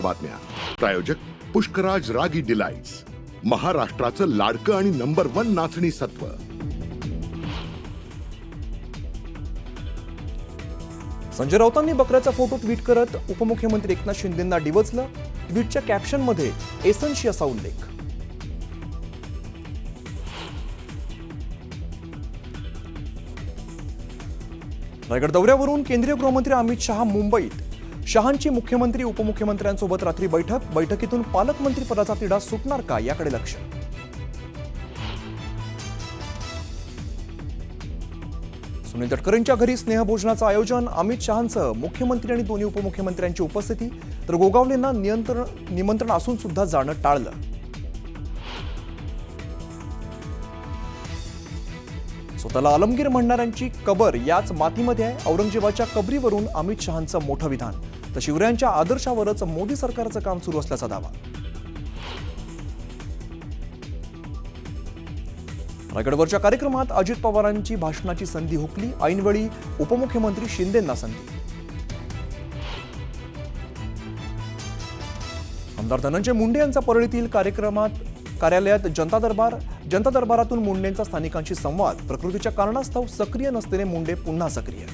बातम्या प्रायोजक पुष्कराज रागी डिलाइट्स, महाराष्ट्राचं लाडकं आणि नंबर 1 नाचणी सत्व। संजय राऊतांनी बकऱ्याचा फोटो ट्विट करत उपमुख्यमंत्री एकनाथ शिंदेंना डिवचलं। ट्विटच्या कॅप्शनमध्ये एसन्शी असा उल्लेख। रायगड दौऱ्यावरून केंद्रीय गृहमंत्री अमित शहा मुंबईत। शहांची मुख्यमंत्री उपमुख्यमंत्र्यांसोबत रात्री बैठकीतून पालकमंत्री पदाचा तिढा सुटणार का याकडे लक्ष। सुनील तटकरेंच्या घरी स्नेहभोजनाचं आयोजन। अमित शहांसह मुख्यमंत्री आणि दोन्ही उपमुख्यमंत्र्यांची उपस्थिती, तर गोगावलेंना निमंत्रण असून सुद्धा जाणं टाळलं। स्वतःला आलमगीर म्हणणाऱ्यांची कबर याच मातीमध्ये आहे। औरंगजेबाच्या कबरीवरून अमित शहांचं मोठं विधान, तर शिवरायांच्या आदर्शावरच मोदी सरकारचं काम सुरू असल्याचा दावा। रायगडवरच्या कार्यक्रमात अजित पवारांची भाषणाची संधी हुकली। ऐनवेळी उपमुख्यमंत्री शिंदेंना संधी। आमदार धनंजय मुंडे यांचा परळीतील कार्यालयात जनता दरबारातून मुंडेंचा स्थानिकांशी संवाद। प्रकृतीच्या कारणास्तव सक्रिय नसलेले मुंडे पुन्हा सक्रिय।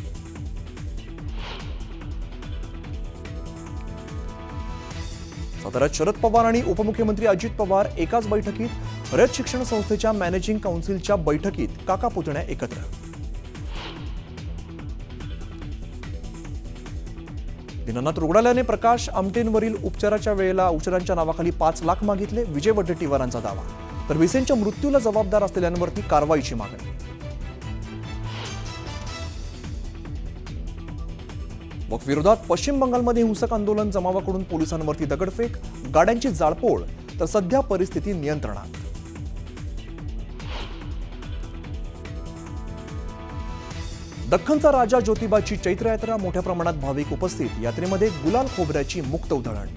साताऱ्यात शरद पवार आणि उपमुख्यमंत्री अजित पवार एकाच बैठकीत। रयत शिक्षण संस्थेच्या मॅनेजिंग काउन्सिलच्या बैठकीत काका पुतण्या एकत्र। दीनानाथ रुग्णालयाने प्रकाश आमटेंवरील उपचारांच्या नावाखाली 5 लाख मागितले। विजय वडेट्टीवारांचा दावा, तर भिसेंच्या मृत्यूला जबाबदार असलेल्यांवरती कारवाईची मागणी। वक्फ विरोधात पश्चिम बंगालमध्ये हिंसक आंदोलन, जमावाकडून पोलिसांवरती दगडफेक, गाड्यांची जाळपोळ, तर सध्या परिस्थिती नियंत्रणात। दख्खनचा राजा ज्योतिबाची चैत्र यात्रा, मोठ्या प्रमाणात भाविक उपस्थित। यात्रेमध्ये गुलाल खोबऱ्याची मुक्त उधळण।